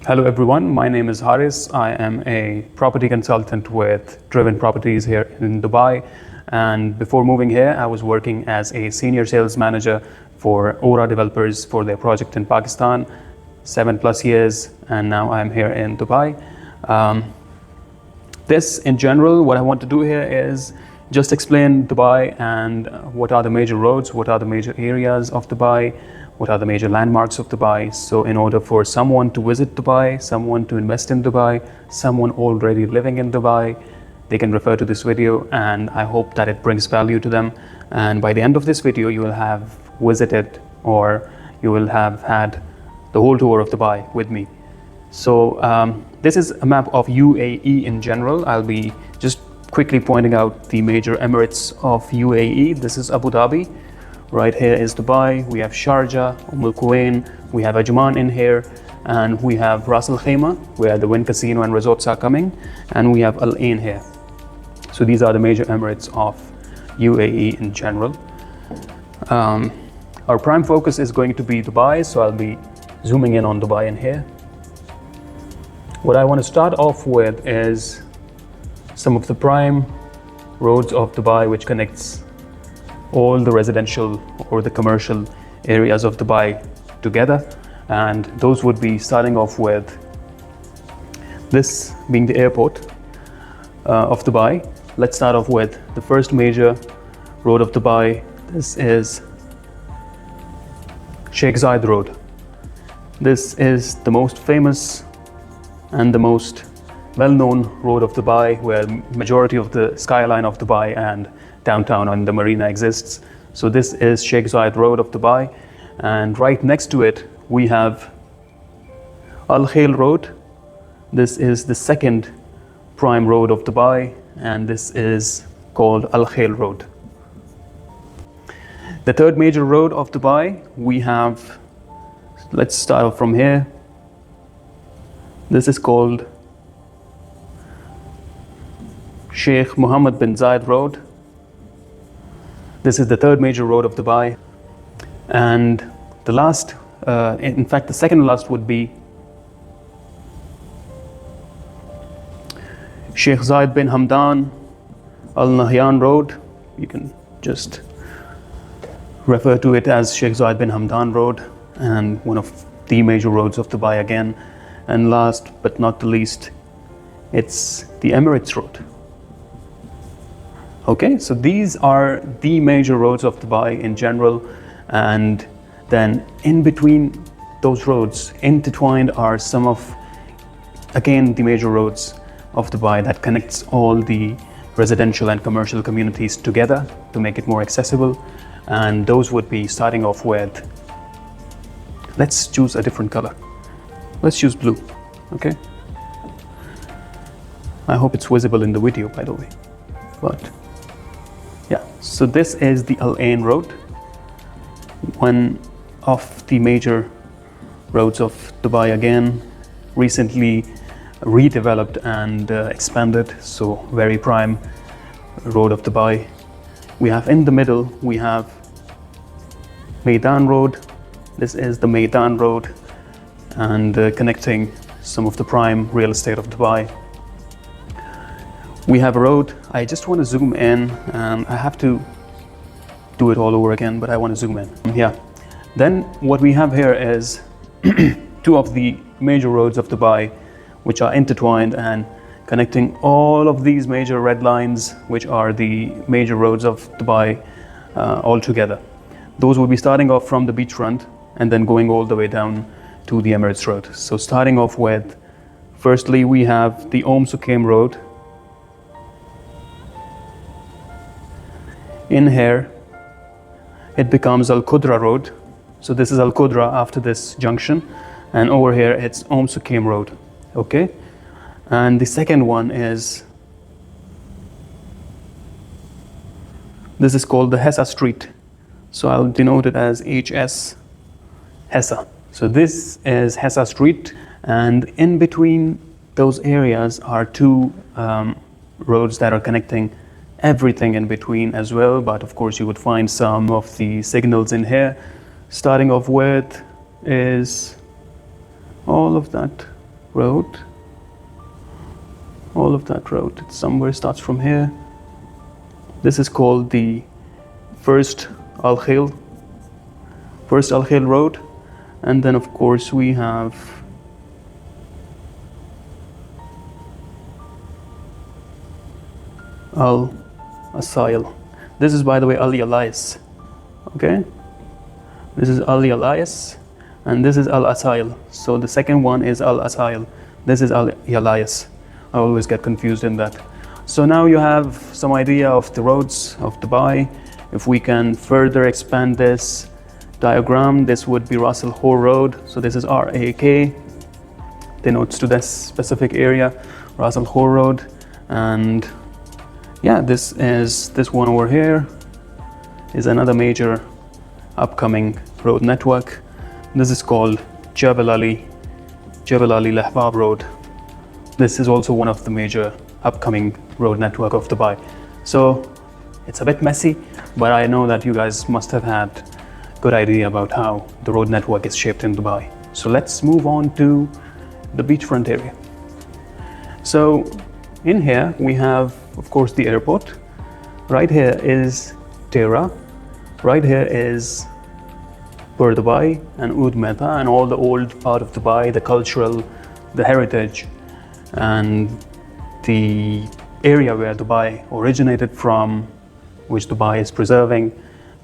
Hello everyone, my name is Haris. I am a property consultant with Driven Properties here in Dubai. And before moving here, I was working as a senior sales manager for Aura developers for their project in Pakistan, 7+ years, and now I'm here in Dubai. This in general, what I want to do here is just explain Dubai and what are the major roads, what are the major areas of Dubai, what are the major landmarks of Dubai. So in order for someone to visit Dubai, someone to invest in Dubai, someone already living in Dubai, they can refer to this video, and I hope that it brings value to them. And by the end of this video, you will have visited or you will have had the whole tour of Dubai with me. So this is a map of UAE in general. I'll be just quickly pointing out the major emirates of UAE. This is Abu Dhabi. Right here is Dubai, we have Sharjah, Al Quwain, we have Ajman in here, and we have Ras Al Khaimah, where the Wynn Casino and resorts are coming, and we have Al Ain here. So these are the major emirates of UAE in general. Our prime focus is going to be Dubai, so I'll be zooming in on Dubai in here. What I want to start off with is some of the prime roads of Dubai, which connects all the residential or the commercial areas of Dubai together, and those would be starting off with this being the airport of Dubai. Let's start off with the first major road of Dubai. This is Sheikh Zayed Road. This is the most famous and the most well-known road of Dubai, where majority of the skyline of Dubai and downtown and the marina exists. So this is Sheikh Zayed Road of Dubai, and right next to it we have Khail Road. This is the second prime road of Dubai, and this is called Khail Road. The third major road of Dubai we have, let's start off from here. This is called Sheikh Mohammed bin Zayed Road. This is the third major road of Dubai. And the last, in fact the second last would be Sheikh Zayed bin Hamdan Al Nahyan Road. You can just refer to it as Sheikh Zayed bin Hamdan Road, and one of the major roads of Dubai again. And last but not the least, it's the Emirates Road. Okay, so these are the major roads of Dubai in general, and then in between those roads, intertwined, are some of, again, the major roads of Dubai that connects all the residential and commercial communities together to make it more accessible. And those would be starting off with, let's choose a different color. Let's choose blue, okay? I hope it's visible in the video, by the way, but yeah, so this is the Al Ain Road, one of the major roads of Dubai, again, recently redeveloped and expanded, so very prime road of Dubai. We have in the middle, we have Meydan Road. This is the Meydan Road, and connecting some of the prime real estate of Dubai. We have a road. I just want to zoom in, and I have to do it all over again, but I want to zoom in. Yeah. Then what we have here is two of the major roads of Dubai, which are intertwined and connecting all of these major red lines, which are the major roads of Dubai all together. Those will be starting off from the beachfront and then going all the way down to the Emirates Road. So starting off with, firstly, we have the Suqaim Road. In here, it becomes Al Qudra Road. So this is Al Qudra after this junction, and over here it's Suqaim Road. Okay, and the second one is, this is called the Hessa Street. So I'll denote it as HS Hessa. So this is Hessa Street, and in between those areas are two roads that are connecting everything in between as well, but of course you would find some of the signals in here. Starting off with is all of that road. All of that road, it somewhere starts from here. This is called the first Al Khail Road. And then of course we have Al Asail. This is, by the way, Al Yalais. Okay, this is Al Yalais and this is Al Asail. So the second one is Al Asail. This is Al Yalais. I always get confused in that. So now you have some idea of the roads of Dubai. If we can further expand this diagram, this would be Ras Al Khor Road. So this is RAK, denotes to this specific area, Ras Al Khor Road. And yeah, this one over here is another major upcoming road network. This is called Jebel Ali Lahbab Road. This is also one of the major upcoming road network of Dubai. So it's a bit messy, but I know that you guys must have had a good idea about how the road network is shaped in Dubai. So let's move on to the beachfront area. So in here we have, of course, the airport. Right here is Tera. Right here is Bur Dubai and Oud Mehta and all the old part of Dubai, the cultural, the heritage, and the area where Dubai originated from, which Dubai is preserving.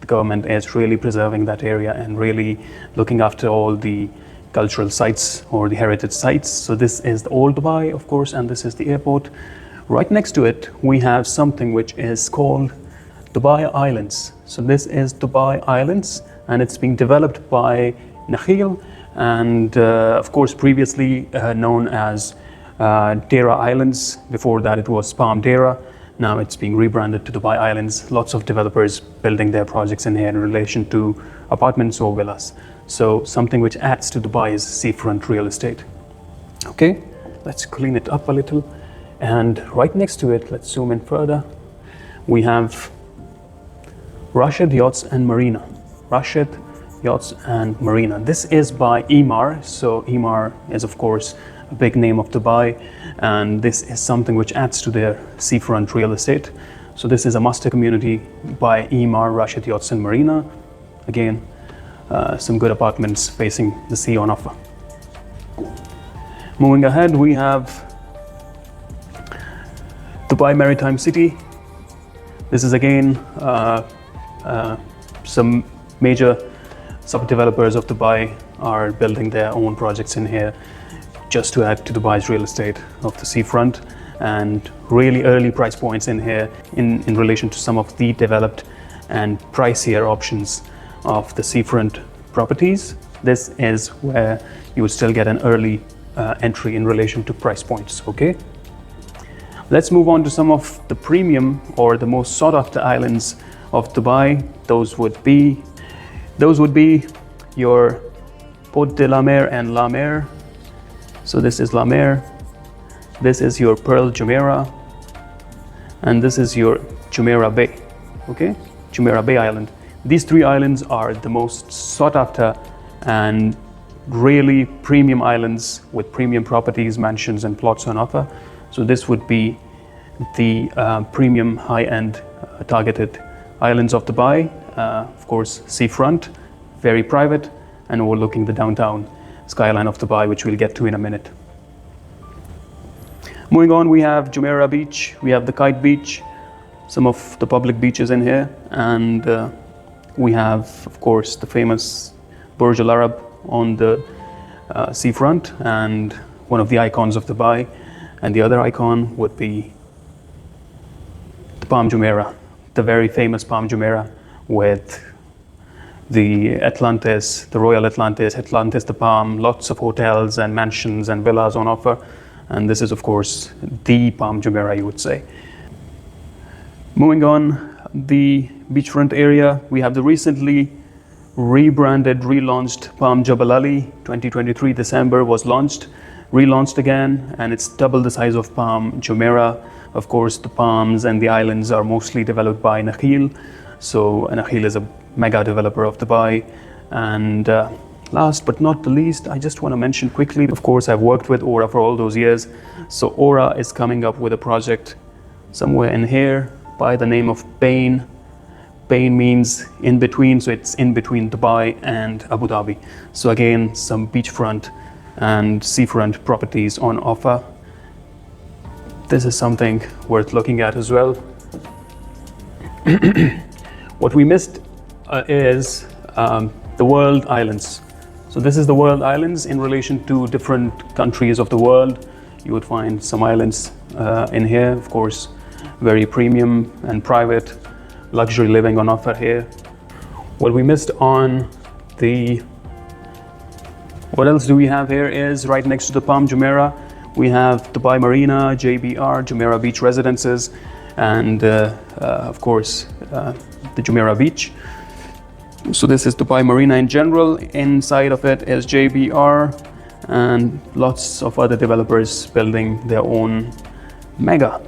The government is really preserving that area and really looking after all the cultural sites or the heritage sites. So this is the old Dubai, of course, and this is the airport. Right next to it, we have something which is called Dubai Islands. So this is Dubai Islands, and it's being developed by Nakheel, and of course previously known as Dera Islands. Before that it was Palm Dera. Now it's being rebranded to Dubai Islands. Lots of developers building their projects in here in relation to apartments or villas. So something which adds to Dubai's seafront real estate. Okay, let's clean it up a little. And right next to it, let's zoom in further, we have Rashid Yachts and Marina. Rashid Yachts and Marina. This is by Emaar. So Emaar is, of course, a big name of Dubai, and this is something which adds to their seafront real estate. So this is a master community by Emaar, Rashid Yachts and Marina. Again, some good apartments facing the sea on offer. Moving ahead, we have Dubai Maritime City. This is again some major sub-developers of Dubai are building their own projects in here just to add to Dubai's real estate of the seafront, and really early price points in here in relation to some of the developed and pricier options of the seafront properties. This is where you would still get an early entry in relation to price points. Okay, let's move on to some of the premium or the most sought after islands of Dubai. Those would be your Port de la Mer and La Mer. So this is La Mer, this is your Pearl Jumeirah, and this is your Jumeirah Bay. Okay, Jumeirah Bay Island. These three islands are the most sought after and really premium islands with premium properties, mansions and plots on offer. So this would be the premium high-end targeted islands of Dubai. Of course, seafront, very private, and overlooking the downtown skyline of Dubai, which we'll get to in a minute. Moving on, we have Jumeirah Beach, we have the Kite Beach, some of the public beaches in here, and we have, of course, the famous Burj Al Arab on the seafront, and one of the icons of Dubai. And the other icon would be the Palm Jumeirah, the very famous Palm Jumeirah with the Atlantis, the Royal Atlantis, Atlantis the Palm, lots of hotels and mansions and villas on offer. And this is, of course, the Palm Jumeirah, you would say. Moving on, the beachfront area, we have the recently rebranded, relaunched Palm Jebel Ali. 2023 December was launched, relaunched again, and it's double the size of Palm Jumeirah. Of course, the palms and the islands are mostly developed by Nakheel. So Nakheel is a mega developer of Dubai, and last but not the least, I just want to mention quickly, of course, I've worked with Aura for all those years. So Aura is coming up with a project somewhere in here by the name of Bain. Bain means in between, so it's in between Dubai and Abu Dhabi. So again, some beachfront and seafront properties on offer. This is something worth looking at as well. What we missed is the world islands. So this is the world islands in relation to different countries of the world. You would find some islands in here, of course, very premium and private luxury living on offer here. What we missed on the, what else do we have here is right next to the Palm Jumeirah, we have Dubai Marina, JBR, Jumeirah Beach Residences, and of course the Jumeirah Beach. So this is Dubai Marina in general. Inside of it is JBR and lots of other developers building their own mega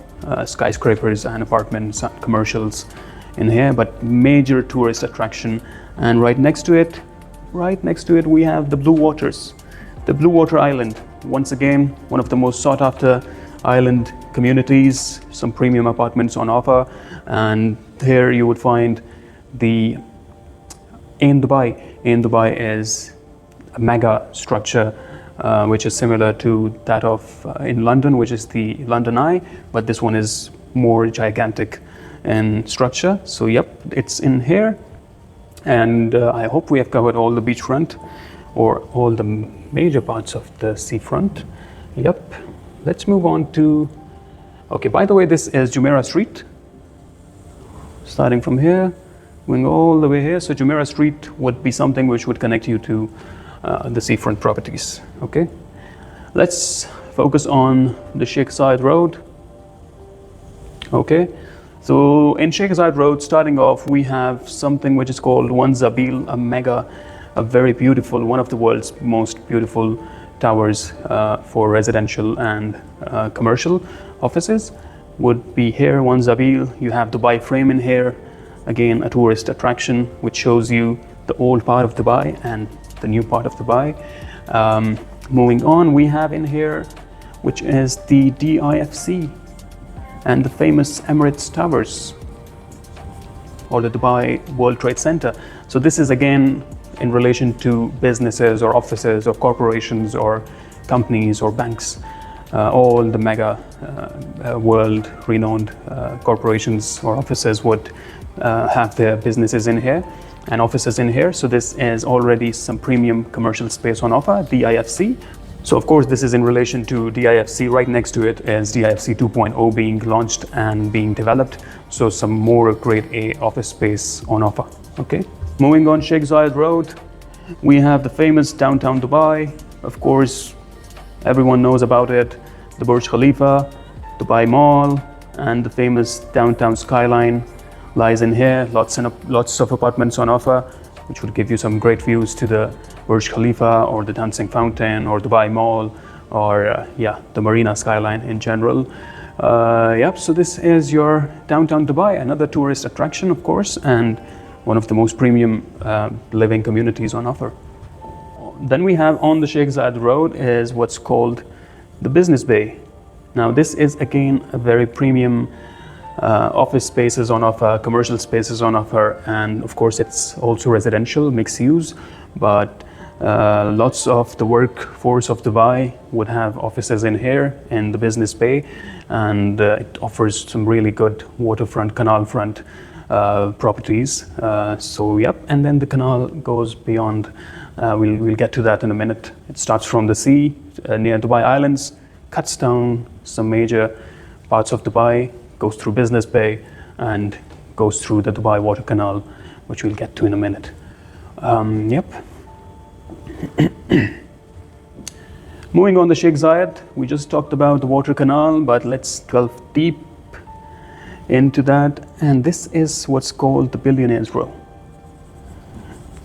skyscrapers and apartments and commercials in here, but major tourist attraction. And right next to it we have the Blue Waters, the Blue Water Island. Once again, one of the most sought after island communities, some premium apartments on offer. And here you would find the in Dubai is a mega structure which is similar to that of in London, which is the London Eye, but this one is more gigantic in structure. So yep, it's in here, and I hope we have covered all the beachfront or all the major parts of the seafront. Yep, let's move on to, okay, by the way, this is Jumeirah Street, starting from here, going all the way here. So Jumeirah Street would be something which would connect you to the seafront properties. Okay, let's focus on the Sheikh Zayed Road. Okay, so in Sheikh Zayed Road, starting off, we have something which is called One Zabil, a very beautiful, one of the world's most beautiful towers for residential and commercial offices would be here. One Zabil. You have Dubai Frame in here, again a tourist attraction which shows you the old part of Dubai and the new part of Dubai. Moving on, we have in here, which is the DIFC and the famous Emirates Towers, or the Dubai World Trade Center. So this is again in relation to businesses or offices or corporations or companies or banks. All the mega world renowned corporations or offices would have their businesses in here and offices in here. So this is already some premium commercial space on offer, DIFC. So of course this is in relation to DIFC. Right next to it is DIFC 2.0 being launched and being developed. So some more grade A office space on offer. Okay. Moving on, Sheikh Zayed Road, we have the famous downtown Dubai. Of course, everyone knows about it. The Burj Khalifa, Dubai Mall, and the famous downtown skyline lies in here. Lots of apartments on offer, which would give you some great views to the Burj Khalifa or the Dancing Fountain or Dubai Mall or the Marina skyline in general. Yep, so this is your downtown Dubai, another tourist attraction, of course, and one of the most premium living communities on offer. Then we have on the Sheikh Zayed Road is what's called the Business Bay. Now this is again a very premium office spaces on offer, commercial spaces on offer, and of course it's also residential, mixed use, but lots of the workforce of Dubai would have offices in here in the Business Bay, and it offers some really good waterfront, canal front properties. So yep, and then the canal goes beyond. We'll get to that in a minute. It starts from the sea near Dubai Islands, cuts down some major parts of Dubai, goes through Business Bay, and goes through the Dubai Water Canal, which we'll get to in a minute. Yep. Moving on the Sheikh Zayed, we just talked about the Water Canal, but let's delve deep into that, and this is what's called the Billionaires Row.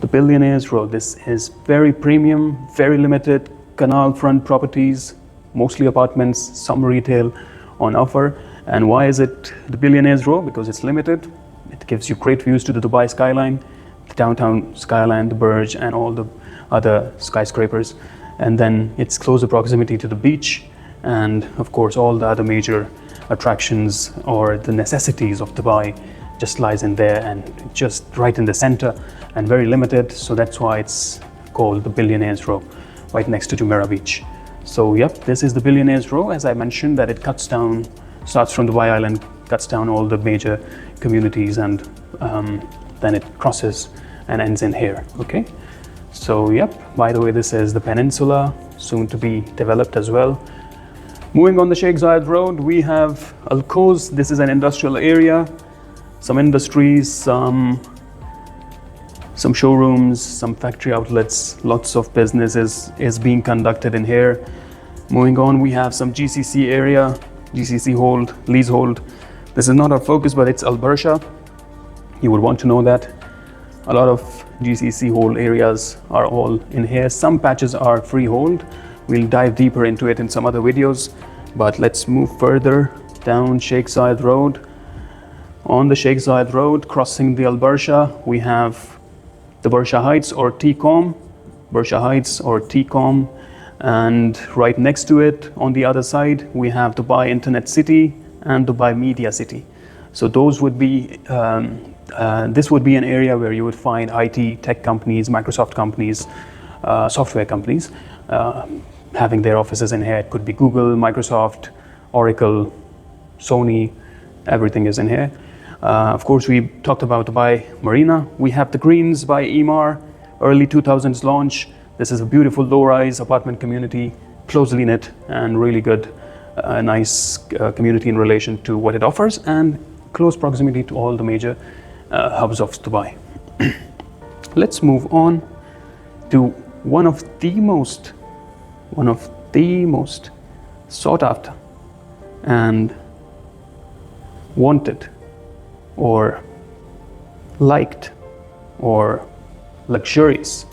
The Billionaires Row, this is very premium, very limited canal front properties, mostly apartments, some retail on offer. And why is it the Billionaires Row? Because it's limited. It gives you great views to the Dubai skyline, the downtown skyline, the Burj, and all the other skyscrapers. And then its closer proximity to the beach, and of course all the other major attractions or the necessities of Dubai just lies in there, and just right in the center and very limited. So that's why it's called the Billionaires Row, right next to Jumeirah Beach. So yep, this is the Billionaires Row. As I mentioned, that it starts from Dubai Island, cuts down all the major communities, and then it crosses and ends in here. Okay, so yep, by the way, this is the peninsula, soon to be developed as well. Moving on the Sheikh Zayed Road, we have Al Quoz. This is an industrial area, some industries, some showrooms, some factory outlets, lots of businesses is being conducted in here. Moving on, we have some GCC area, GCC leasehold. This is not our focus, but it's Al Barsha. You would want to know that. A lot of GCC hold areas are all in here. Some patches are freehold. We'll dive deeper into it in some other videos, but let's move further down Sheikh Zayed Road. On the Sheikh Zayed Road, crossing the Al Barsha, we have the Barsha Heights or TCOM, and right next to it, on the other side, we have Dubai Internet City and Dubai Media City. So those would be, this would be an area where you would find IT tech companies, Microsoft companies, software companies, having their offices in here. It could be Google, Microsoft, Oracle, Sony, everything is in here. Of course, we talked about Dubai Marina. We have the Greens by Emaar, early 2000s launch. This is a beautiful low-rise apartment community, closely knit and really good, nice community in relation to what it offers, and close proximity to all the major hubs of Dubai. Let's move on to one of the most sought after and wanted or liked or luxurious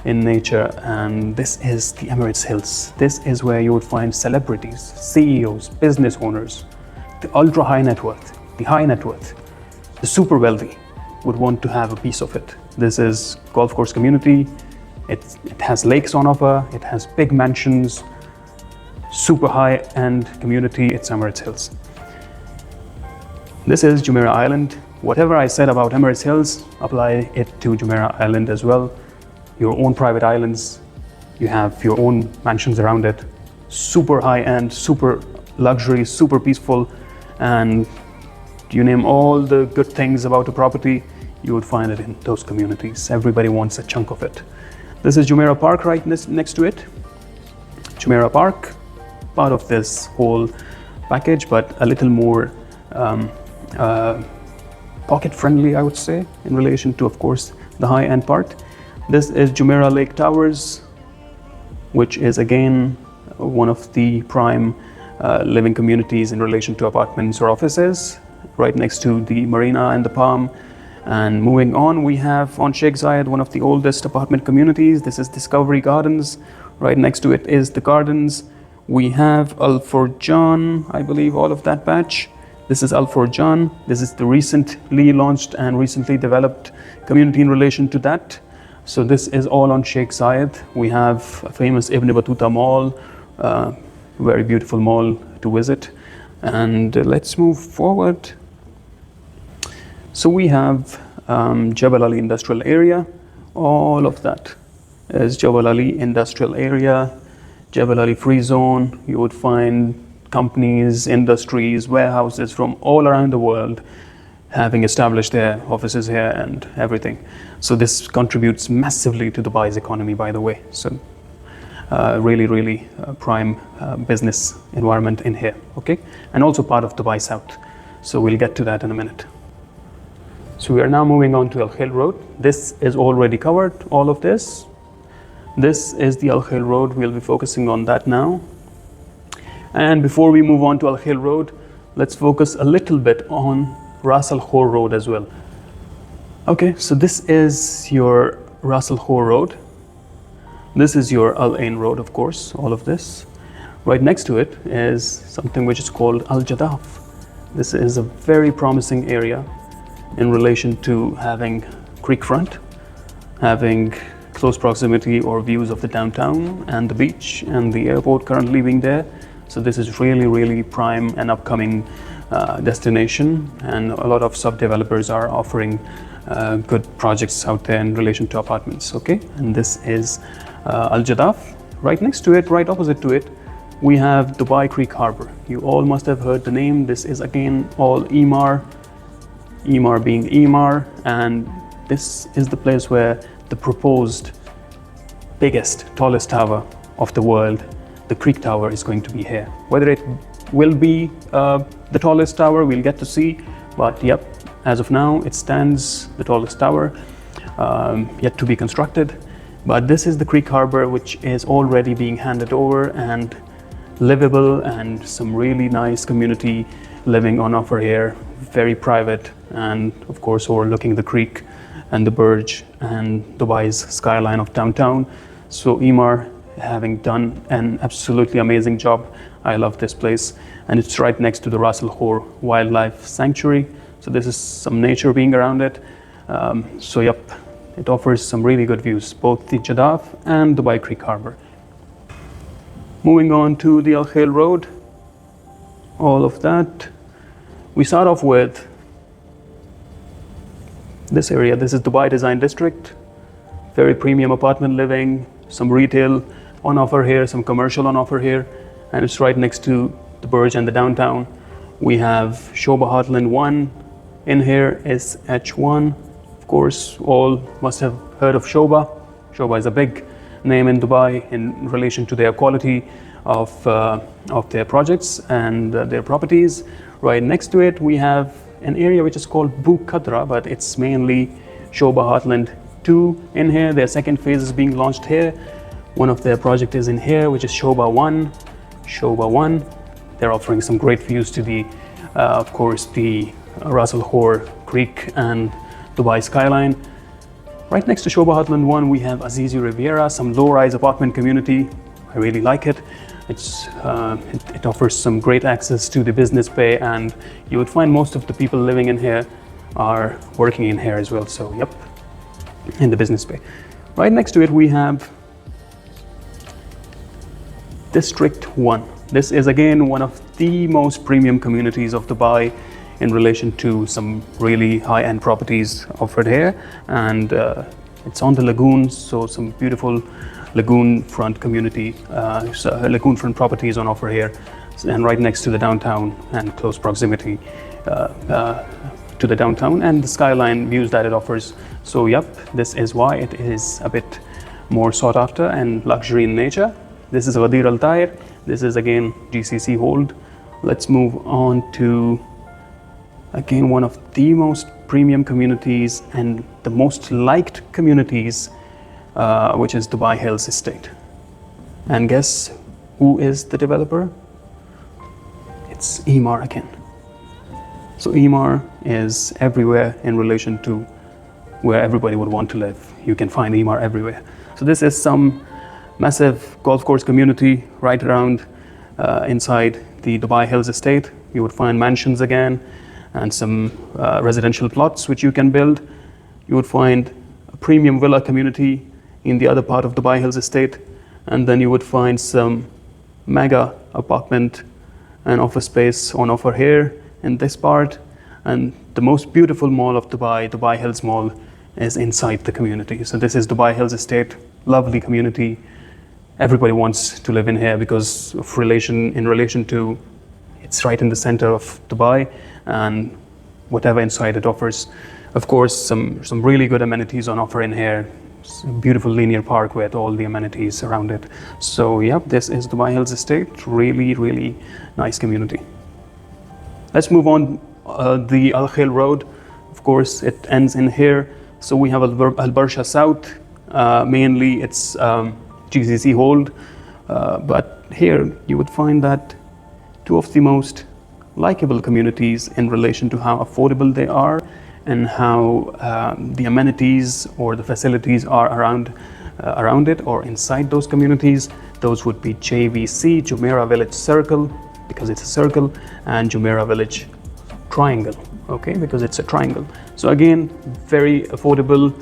in nature, and this is the Emirates Hills. This is where you would find celebrities, CEOs, business owners, the ultra high net worth, the high net worth, the super wealthy would want to have a piece of it. This is golf course community. It has lakes on offer, it has big mansions, super high-end community. It's Emirates Hills. This is Jumeirah Island. Whatever I said about Emirates Hills, apply it to Jumeirah Island as well. Your own private islands, you have your own mansions around it, super high-end, super luxury, super peaceful, and you name all the good things about a property, you would find it in those communities. Everybody wants a chunk of it. This is Jumeirah Park right next to it. Jumeirah Park, part of this whole package, but a little more pocket-friendly, I would say, in relation to, of course, the high-end part. This is Jumeirah Lake Towers, which is again one of the prime living communities in relation to apartments or offices, right next to the marina and the Palm. And moving on, we have on Sheikh Zayed, one of the oldest apartment communities. This is Discovery Gardens. Right next to it is the Gardens. We have Al Furjan, I believe, all of that patch. This is Al Furjan. This is the recently launched and recently developed community in relation to that. So this is all on Sheikh Zayed. We have a famous Ibn Battuta Mall, very beautiful mall to visit. And let's move forward. So we have Jebel Ali Industrial Area. All of that is Jebel Ali Industrial Area, Jebel Ali Free Zone. You would find companies, industries, warehouses from all around the world having established their offices here and everything. So this contributes massively to Dubai's economy, by the way. So really prime business environment in here, okay? And also part of Dubai South. So we'll get to that in a minute. So we are now moving on to Al Khail Road. This is already covered, all of this. This is the Al Khail Road. We'll be focusing on that now. And before we move on to Al Khail Road, let's focus a little bit on Ras Al Khor Road as well. Okay, so this is your Ras Al Khor Road. This is your Al Ain Road, of course, all of this. Right next to it is something which is called Al Jadaf. This is a very promising area in relation to having creek front, having close proximity or views of the downtown and the beach and the airport currently being there. So this is really prime and upcoming destination, and a lot of sub-developers are offering good projects out there in relation to apartments. Okay, and this is Al Jadaf. Right next to it, right opposite to it, we have Dubai Creek Harbor. You all must have heard the name. This is again all Emaar being Emaar, and this is the place where the proposed biggest, tallest tower of the world, the Creek Tower, is going to be here. Whether it will be the tallest tower, we'll get to see, but yep, as of now it stands the tallest tower, yet to be constructed. But this is the Creek Harbor, which is already being handed over and livable, and some really nice community living on offer here, very private, and of course overlooking the creek and the Burj and Dubai's skyline of downtown. So Emaar having done an absolutely amazing job. I love this place, and it's right next to the Ras Al Khor Wildlife Sanctuary. So this is some nature being around it. So yep, it offers some really good views, both the Jadaf and Dubai Creek Harbor. Moving on to the Al Khail Road, all of that. We start off with this area. This is Dubai Design District, very premium apartment living, some retail on offer here, some commercial on offer here, and it's right next to the Burj and the downtown. We have Shoba Heartland 1 in here, is H1. Of course, all must have heard of Shoba. Shoba is a big name in Dubai in relation to their quality of their projects and their properties. Right next to it, we have an area which is called Bu Qadra, but it's mainly Shoba Heartland 2 in here. Their second phase is being launched here. One of their projects is in here, which is Shoba 1. Shoba 1, they're offering some great views to the, of course, the Ras Al Khor Creek and Dubai skyline. Right next to Shoba Heartland 1, we have Azizi Riviera, some low-rise apartment community. I really like it. It offers some great access to the business bay, and you would find most of the people living in here are working in here as well. So yep, in the business bay. Right next to it, we have District 1. This is again one of the most premium communities of Dubai in relation to some really high-end properties offered here, and it's on the lagoon, so some beautiful lagoon front community, lagoon front properties on offer here, and right next to the downtown and close proximity to the downtown and the skyline views that it offers. So yep, this is why it is a bit more sought after and luxury in nature. This is Ghadir Al Tair. This is again GCC hold. Let's move on to again one of the most premium communities and the most liked communities, which is Dubai Hills Estate. And guess who is the developer? It's Emaar again. So Emaar is everywhere in relation to where everybody would want to live. You can find Emaar everywhere. So this is some massive golf course community right around inside the Dubai Hills Estate. You would find mansions again and some residential plots which you can build. You would find a premium villa community in the other part of Dubai Hills Estate, and then you would find some mega apartment and office space on offer here in this part, and the most beautiful mall of Dubai, Dubai Hills Mall, is inside the community. So this is Dubai Hills Estate, lovely community. Everybody wants to live in here because of in relation to it's right in the center of Dubai, and whatever inside it offers. Of course, some really good amenities on offer in here. It's a beautiful linear park with all the amenities around it. So yep, this is Dubai Hills Estate. Really nice community. Let's move on. The Al Khail Road, of course, it ends in here. So we have Al Barsha South. Mainly it's GCC hold, but here you would find that two of the most likable communities in relation to how affordable they are and how the amenities or the facilities are around it or inside those communities. Those would be JVC, Jumeirah Village Circle, because it's a circle, and Jumeirah Village Triangle, okay, because it's a triangle. So again, very affordable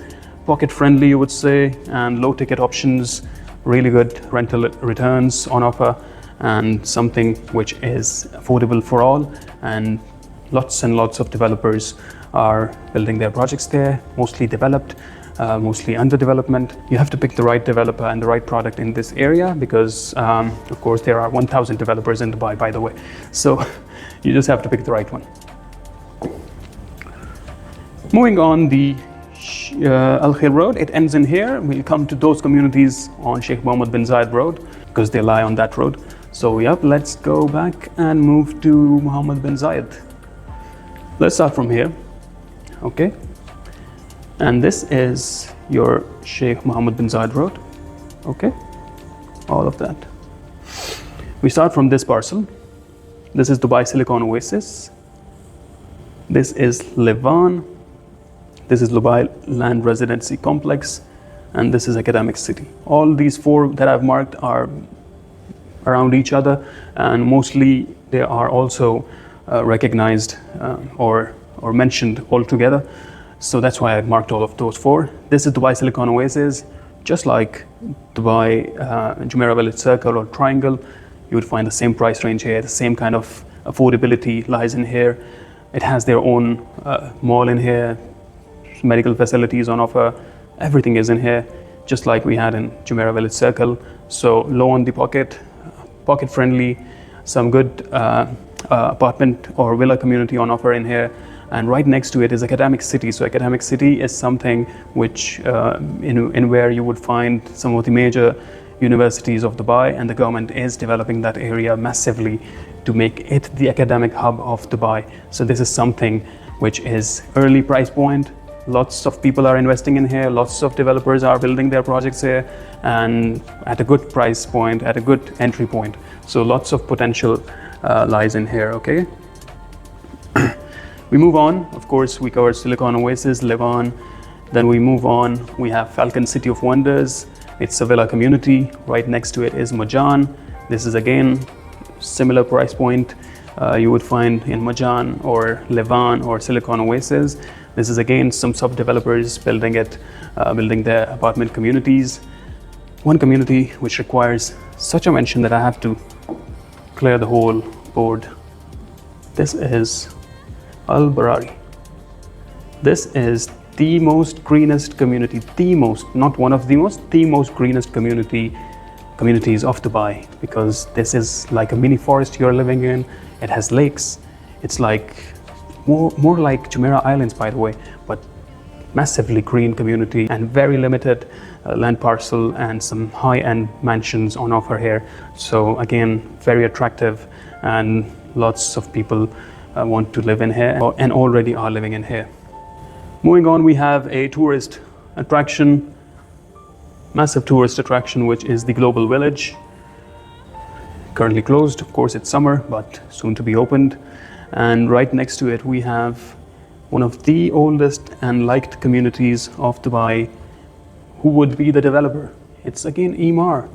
pocket friendly, you would say, and low ticket options, really good rental returns on offer, and something which is affordable for all. And lots of developers are building their projects there, mostly developed, mostly under development. You have to pick the right developer and the right product in this area because, of course, there are 1,000 developers in Dubai, by the way. So you just have to pick the right one. Moving on, the Al Khail Road, it ends in here. We'll come to those communities on Sheikh Mohammed bin Zayed Road because they lie on that road. So yep, let's go back and move to Mohammed bin Zayed. Let's start from here, okay? And this is your Sheikh Mohammed bin Zayed Road, okay? All of that. We start from this parcel. This is Dubai Silicon Oasis. This is Levan. This is Dubai Land Residency Complex, and this is Academic City. All these four that I've marked are around each other, and mostly they are also recognized or mentioned all together. So that's why I marked all of those four. This is Dubai Silicon Oasis, just like Dubai Jumeirah Village Circle or Triangle. You would find the same price range here, the same kind of affordability lies in here. It has their own mall in here, medical facilities on offer, everything is in here, just like we had in Jumeirah Village Circle. So low on the pocket friendly, some good apartment or villa community on offer in here. And right next to it is Academic City. So Academic City is something which in where you would find some of the major universities of Dubai, and the government is developing that area massively to make it the academic hub of Dubai. So this is something which is early price point. Lots of people are investing in here, lots of developers are building their projects here, and at a good price point, at a good entry point. So lots of potential lies in here, okay? We move on, of course, we covered Silicon Oasis, Levan, then we move on, we have Falcon City of Wonders. It's a villa community. Right next to it is Majan. This is again similar price point you would find in Majan or Levan or Silicon Oasis. This is again some sub-developers building their apartment communities. One community which requires such a mention that I have to clear the whole board. This is Al Barari. This is the most greenest community, the most, not one of the most greenest communities of Dubai, because this is like a mini forest you're living in. It has lakes. It's like more like Jumeirah Islands, by the way, but massively green community and very limited land parcel and some high-end mansions on offer here. So again, very attractive, and lots of people want to live in here and already are living in here. Moving on, we have a tourist attraction, massive tourist attraction, which is the Global Village. Currently closed, of course it's summer, but soon to be opened. And right next to it, we have one of the oldest and liked communities of Dubai. Who would be the developer? It's again Emaar,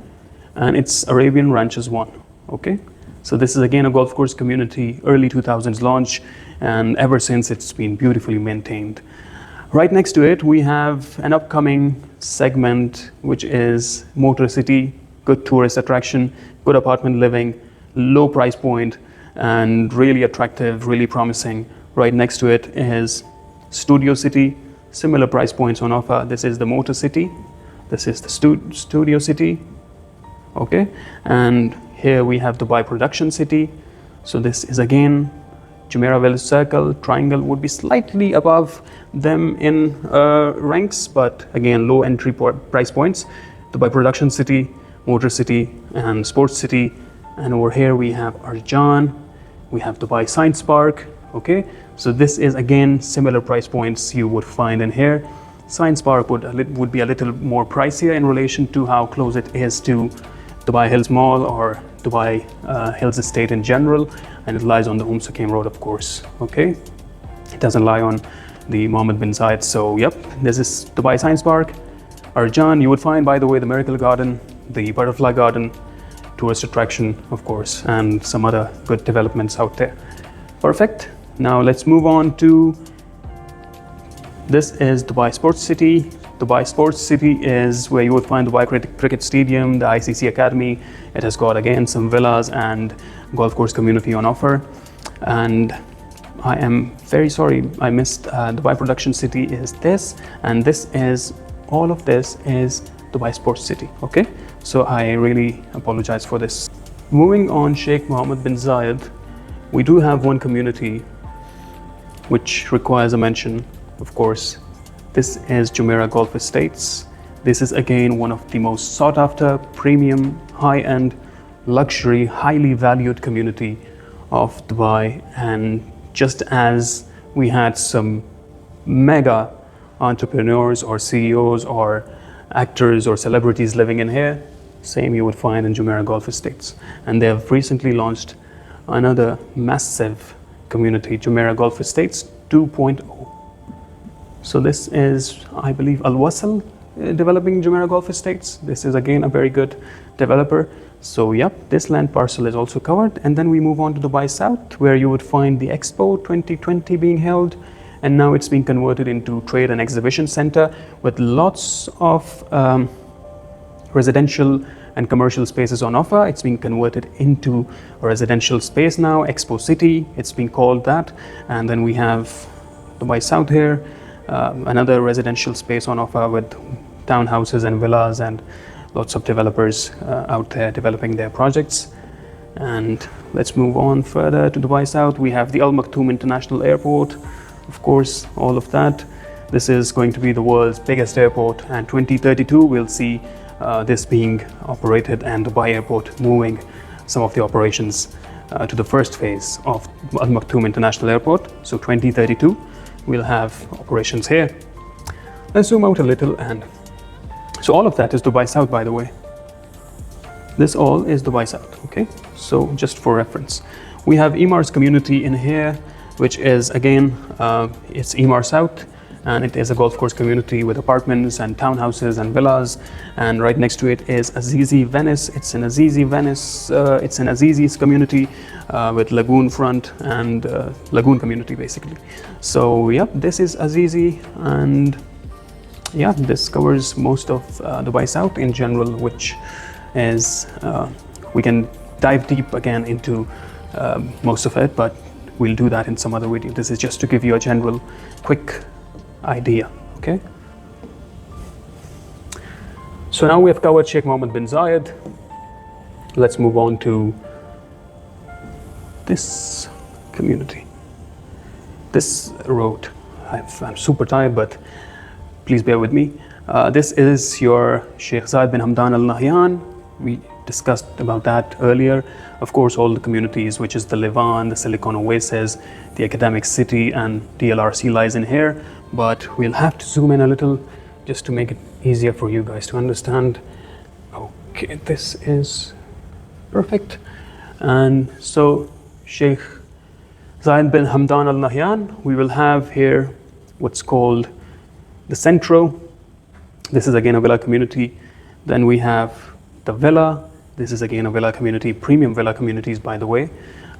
and it's Arabian Ranches 1, okay? So this is again a golf course community, early 2000s launch, and ever since it's been beautifully maintained. Right next to it, we have an upcoming segment, which is Motor City, good tourist attraction, good apartment living, low price point, and really attractive, really promising. Right next to it is Studio City, similar price points on offer. This is the Motor City, this is the Studio City, okay? And here we have Dubai Production City. So this is again Jumeirah Village Circle. Triangle would be slightly above them in ranks, but again low entry price points. Dubai Production City, Motor City, and Sports City. And over here we have Arjan, we have Dubai Science Park, okay? So this is again similar price points you would find in here. Science Park would be a little more pricier in relation to how close it is to Dubai Hills Mall or Dubai Hills Estate in general, and it lies on the Khail Road, of course, okay? It doesn't lie on the Mohammed bin Zayed. So yep, this is Dubai Science Park. Arjan, you would find, by the way, the Miracle Garden, the Butterfly Garden, tourist attraction, of course, and some other good developments out there. Perfect. Now let's move on to, this is Dubai Sports City. Dubai Sports City is where you would find Dubai Cricket Stadium, the ICC Academy. It has got again some villas and golf course community on offer. And I am very sorry I missed Dubai Production City is this, and this is, all of this is Dubai Sports City, okay? So I really apologize for this. Moving on, Sheikh Mohammed bin Zayed, we do have one community which requires a mention, of course. This is Jumeirah Golf Estates. This is again one of the most sought after, premium, high-end, luxury, highly valued community of Dubai. And just as we had some mega entrepreneurs or CEOs or actors or celebrities living in here, same you would find in Jumeirah Golf Estates. And they have recently launched another massive community, Jumeirah Golf Estates 2.0. So this is, I believe, Al Wasl developing Jumeirah Golf Estates. This is again a very good developer. So yep, this land parcel is also covered. And then we move on to Dubai South, where you would find the Expo 2020 being held. And now it's being converted into trade and exhibition center with lots of residential and commercial spaces on offer. It's being converted into a residential space now, Expo City, it's being called that. And then we have Dubai South here, another residential space on offer with townhouses and villas and lots of developers out there developing their projects. And let's move on further to Dubai South. We have the Al Maktoum International Airport, of course, all of that. This is going to be the world's biggest airport, and 2032 we'll see this being operated and Dubai Airport moving some of the operations to the first phase of Al Maktoum International Airport. So 2032 we'll have operations here. Let's zoom out a little, and so all of that is Dubai South, by the way. This all is Dubai South, okay? So just for reference, we have Emar's community in here, which is again, it's Emar South, and it is a golf course community with apartments and townhouses and villas. And right next to it is Azizi Venice. It's in Azizi Venice, it's in Azizi's community with lagoon front and lagoon community basically. So yep, this is Azizi, and yeah, this covers most of Dubai South in general, which is, we can dive deep again into most of it, but we'll do that in some other video. This is just to give you a general quick idea, okay? So now we have covered Sheikh Mohammed bin Zayed. Let's move on to this community, this road. I'm super tired, but please bear with me. This is your Sheikh Zayed bin Hamdan Al Nahyan. We discussed about that earlier. Of course, all the communities, which is the Levant, the Silicon Oasis, the Academic City, and DLRC lies in here. But we'll have to zoom in a little just to make it easier for you guys to understand. Okay, this is perfect. And so Sheikh Zayed bin Hamdan Al Nahyan, we will have here what's called the Centro. This is again a villa community. Then we have the Villa. This is again a villa community, premium villa communities, by the way.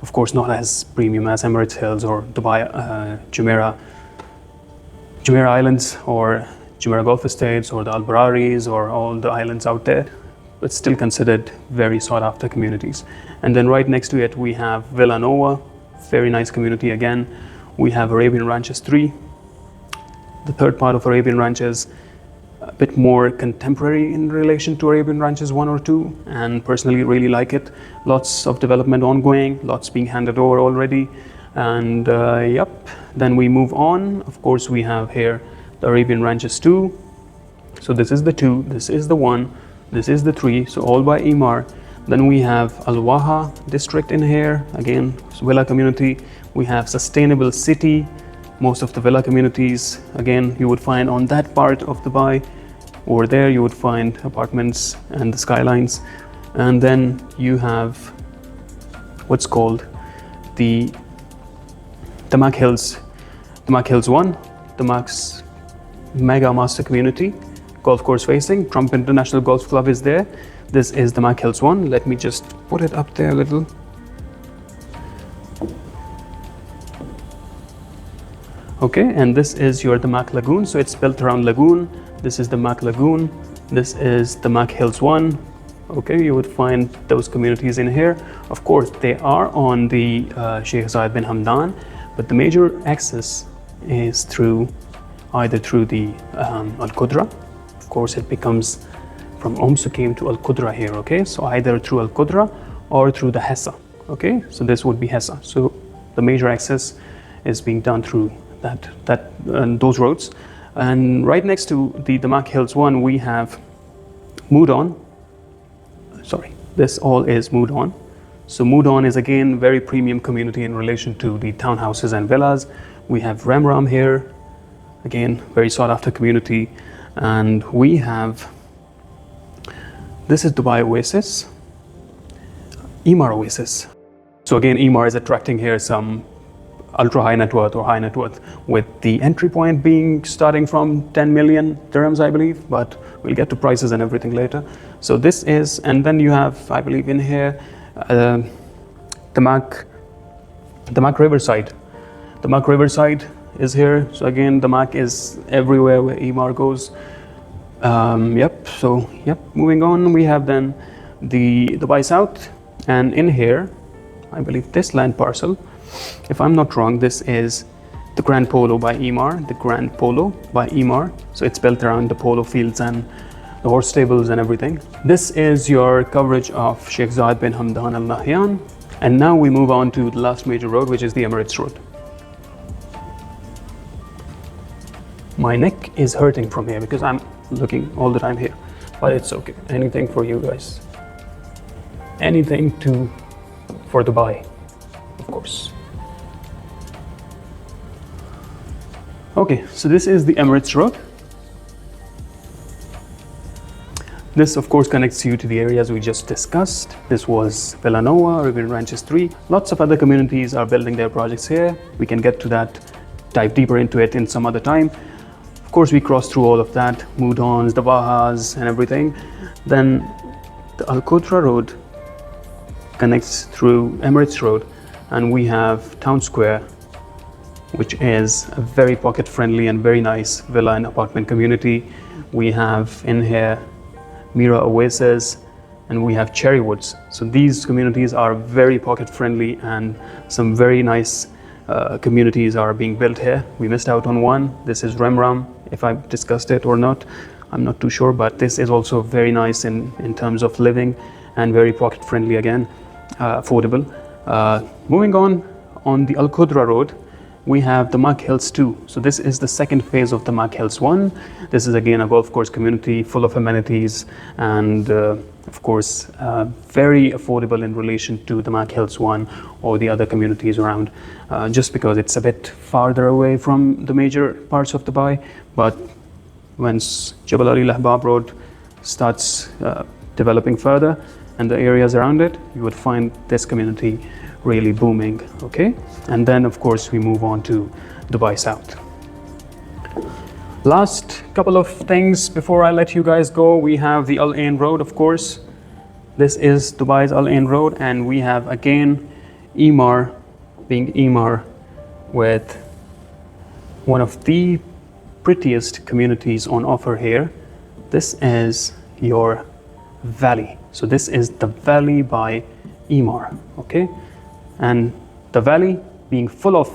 Of course, not as premium as Emirates Hills or Dubai, Jumeirah Islands or Jumeirah Golf Estates or the Al Bararis or all the islands out there, but still considered very sought after communities. And then right next to it, we have Villa Nova, very nice community again. We have Arabian Ranches 3. The third part of Arabian Ranches, a bit more contemporary in relation to Arabian Ranches 1 or 2, and personally really like it. Lots of development ongoing, lots being handed over already. And yep, then we move on. Of course, we have here the Arabian Ranches 2. So this is the 2, this is the 1, this is the 3, so all by Emar. Then we have Al Waha district in here, again, villa community. We have Sustainable City. Most of the villa communities, again, you would find on that part of Dubai. Over there, you would find apartments and the skylines. And then you have what's called the Tamak Hills 1, Tamak's mega master community, golf course facing. Trump International Golf Club is there. This is the Tamak Hills 1. Let me just put it up there a little. Okay, and this is your Tamak Lagoon. So it's built around lagoon, This is the Mak Lagoon. This is the Mak Hills 1. Okay, you would find those communities in here. Of course, they are on the Sheikh Zayed bin Hamdan, but the major access is either through the Al Qudra. Of course, it becomes from Sukim to Al Qudra here. Okay, so either through Al Qudra or through the Hessa. Okay, so this would be Hessa. So the major access is being done through those roads. And right next to the Mak Hills 1, we have Moudon. Sorry, this all is Moudon. So Moudon is again very premium community in relation to the townhouses and villas. We have Ramram here, again very sought after community, and we have, this is Dubai Oasis, Emaar Oasis. So again, Emaar is attracting here some ultra high net worth or high net worth, with the entry point being starting from 10 million dirhams, I believe, but we'll get to prices and everything later. So this is, and then you have, I believe in here, the Mak Riverside. The Mak Riverside is here. So again, the Mak is everywhere where Emaar goes. Moving on, we have then the Dubai South, and in here, I believe this land parcel, if I'm not wrong, this is the Grand Polo by Emaar, the Grand Polo by Emaar. So it's built around the polo fields and the horse stables and everything. This is your coverage of Sheikh Zayed bin Hamdan Al Nahyan. And now we move on to the last major road, which is the Emirates Road. My neck is hurting from here because I'm looking all the time here, but it's okay. Anything for you guys. Anything for Dubai, of course. Okay, so this is the Emirates Road. This of course connects you to the areas we just discussed. This was Villanova, Urban Ranches 3. Lots of other communities are building their projects here. We can get to that, dive deeper into it in some other time. Of course, we crossed through all of that, Moudons, the Bahas and everything. Then the Al Qudra Road connects through Emirates Road, and we have Town Square, which is a very pocket friendly and very nice villa and apartment community. We have in here Mira Oasis, and we have Cherry Woods. So these communities are very pocket friendly, and some very nice communities are being built here. We missed out on one. This is Ramram. If I've discussed it or not, I'm not too sure, but this is also very nice in terms of living and very pocket friendly again, affordable. Moving on the Al Qudra Road, we have the Mak Hills 2. So this is the second phase of the Mak Hills 1. This is again a golf course community full of amenities and of course very affordable in relation to the Mak Hills 1 or the other communities around, just because it's a bit farther away from the major parts of Dubai. But once Jabal Ali Lahbab Road starts developing further and the areas around it, you would find this community really booming. Okay, and then of course we move on to Dubai South. Last couple of things before I let you guys go, we have the Al Ain Road, of course. This is Dubai's Al Ain Road, and we have again Emaar, being Emaar, with one of the prettiest communities on offer here. This is your valley. So this is the valley by Emaar, okay? And the valley being full of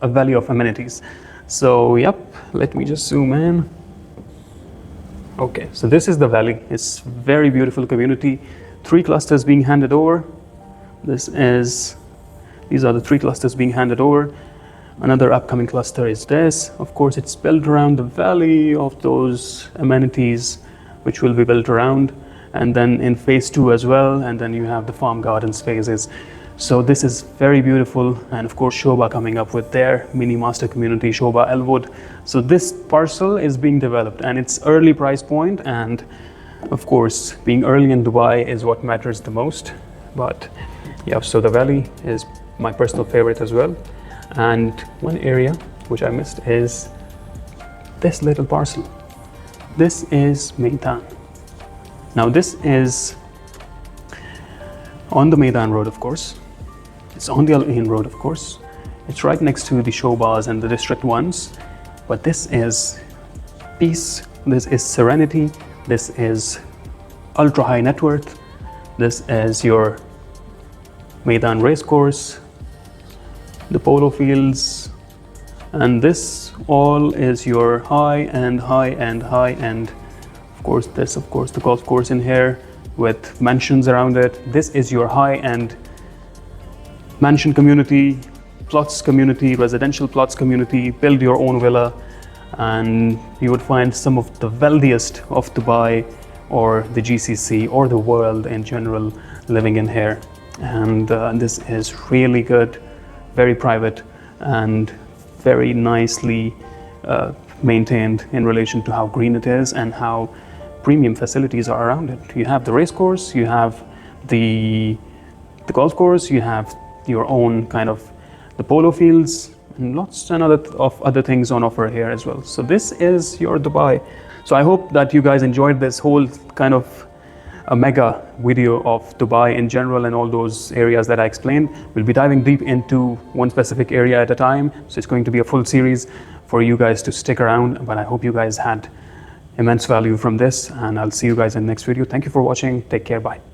a valley of amenities. So yep, let me just zoom in. Okay, so this is the valley. It's very beautiful community. 3 clusters being handed over. These are the 3 clusters being handed over. Another upcoming cluster is this. Of course, it's built around the valley of those amenities which will be built around, and then in phase 2 as well, and then you have the farm gardens phases. So this is very beautiful, and of course Shoba coming up with their mini master community, Shoba Elwood. So this parcel is being developed, and it's early price point, and of course being early in Dubai is what matters the most. But yeah, so the valley is my personal favorite as well. And one area which I missed is this little parcel. This is Maidan. Now this is on the Maidan Road, of course. It's on the Al Ain Road, of course. It's right next to the Shobas and the district ones. But this is piece This is serenity. This is ultra high net worth. This is your Maidan racecourse, the polo fields, and this all is your high end. Of course, the golf course in here with mansions around it. This is your high end mansion community, plots community, residential plots community. Build your own villa, and you would find some of the wealthiest of Dubai or the GCC or the world in general living in here. And this is really good, very private, and very nicely maintained in relation to how green it is and how premium facilities are around it. You have the race course, you have the golf course, you have your own kind of the polo fields, and lots and other things on offer here as well. So this is your Dubai. So I hope that you guys enjoyed this whole kind of a mega video of Dubai in general and all those areas that I explained. We'll be diving deep into one specific area at a time. So it's going to be a full series for you guys to stick around. But I hope you guys had immense value from this, and I'll see you guys in the next video. Thank you for watching. Take care. Bye.